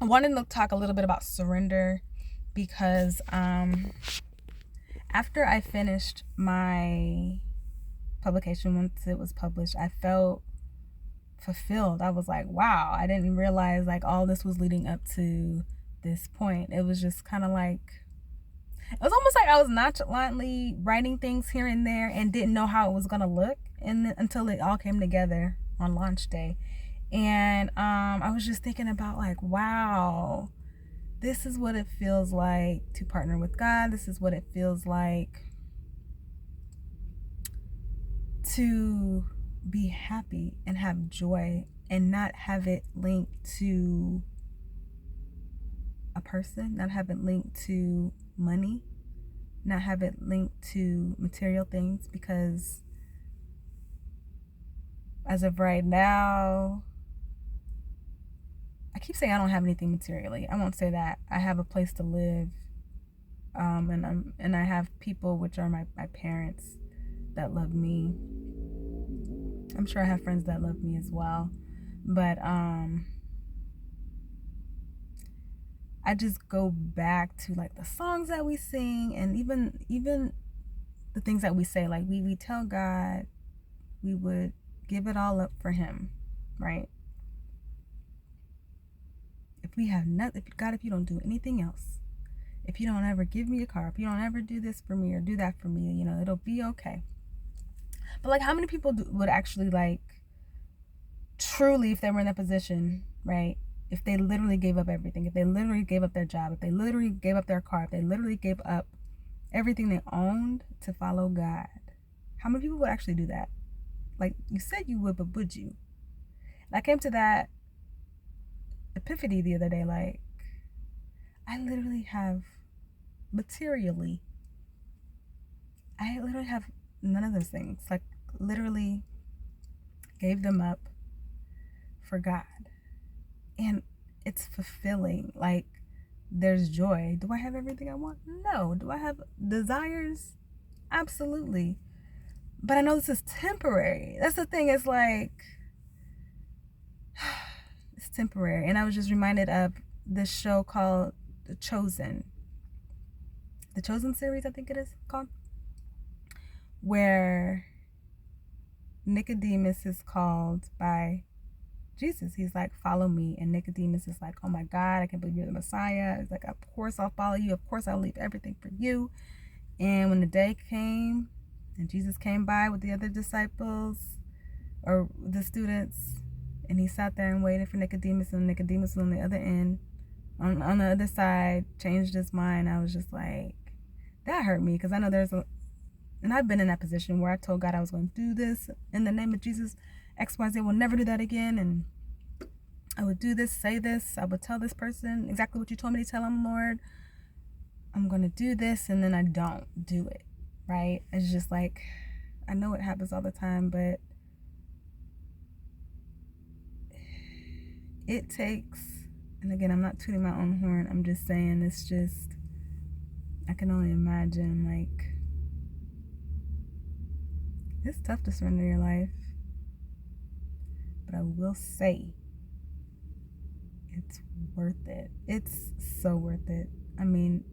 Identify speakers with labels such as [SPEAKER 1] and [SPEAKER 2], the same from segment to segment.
[SPEAKER 1] I wanted to talk a little bit about surrender because after I finished my publication, once it was published, I felt fulfilled. I was like, wow, I didn't realize like all this was leading up to this point. It was just kind of like, it was almost like I was nonchalantly writing things here and there and didn't know how it was going to look until it all came together on launch day. And I was just thinking about like, wow, this is what it feels like to partner with God. This is what it feels like to be happy and have joy and not have it linked to a person, not have it linked to money, not have it linked to material things. Because as of right now, I keep saying I don't have anything materially. I won't say that. I have a place to live, and I have people, which are my parents, that love me. I'm sure I have friends that love me as well, but I just go back to like the songs that we sing, and even the things that we say. Like we tell God we would give it all up for Him, right? If we have nothing, God, if you don't do anything else, if you don't ever give me a car, if you don't ever do this for me or do that for me, you know, it'll be okay. But like, how many people would actually like truly, if they were in that position, right? If they literally gave up everything, if they literally gave up their job, if they literally gave up their car, if they literally gave up everything they owned to follow God, how many people would actually do that? Like, you said you would, but would you? And I came to that epiphany the other day. Like, I literally have materially, I literally have none of those things. Like, literally gave them up for God. And it's fulfilling. Like, there's joy. Do I have everything I want? No. Do I have desires? Absolutely. But I know this is temporary. That's the thing. It's like, it's temporary. And I was just reminded of this show called The Chosen. The Chosen series, I think it is called. Where Nicodemus is called by Jesus. He's like, follow me. And Nicodemus is like, oh my God, I can't believe you're the Messiah. He's like, of course I'll follow you. Of course I'll leave everything for you. And when the day came and Jesus came by with the other disciples or the students, and he sat there and waited for Nicodemus, and Nicodemus was on the other end, on the other side, changed his mind. I was just like, that hurt me, because I know and I've been in that position where I told God I was going to do this in the name of Jesus. XYZ will never do that again. And I would do this, say this. I would tell this person exactly what you told me to tell him, Lord. I'm going to do this. And then I don't do it, right? It's just like, I know it happens all the time, but it takes, and again, I'm not tooting my own horn. I'm just saying, it's just, I can only imagine, like, it's tough to surrender your life. But I will say, it's worth it. It's so worth it. I mean,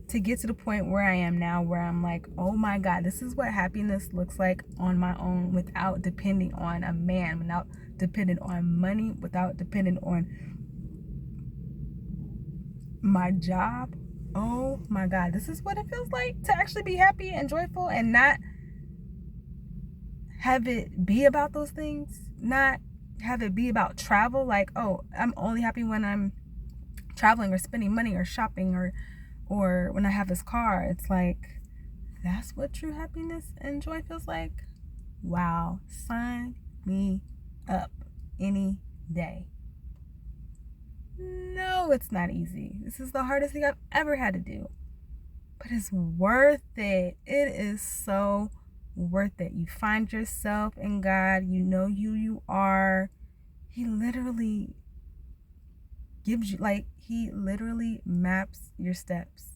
[SPEAKER 1] to get to the point where I am now, where I'm like, oh my God, this is what happiness looks like on my own, without depending on a man, without depending on money, without depending on my job. Oh my God, this is what it feels like to actually be happy and joyful, and not have it be about those things, not have it be about travel. Like, oh, I'm only happy when I'm traveling or spending money or shopping or when I have this car. It's like, that's what true happiness and joy feels like. Wow, sign me up any day. No, it's not easy. This is the hardest thing I've ever had to do, but it's worth it. It is so worth it. You find yourself in God. You know who you are. He literally gives you, like, he literally maps your steps.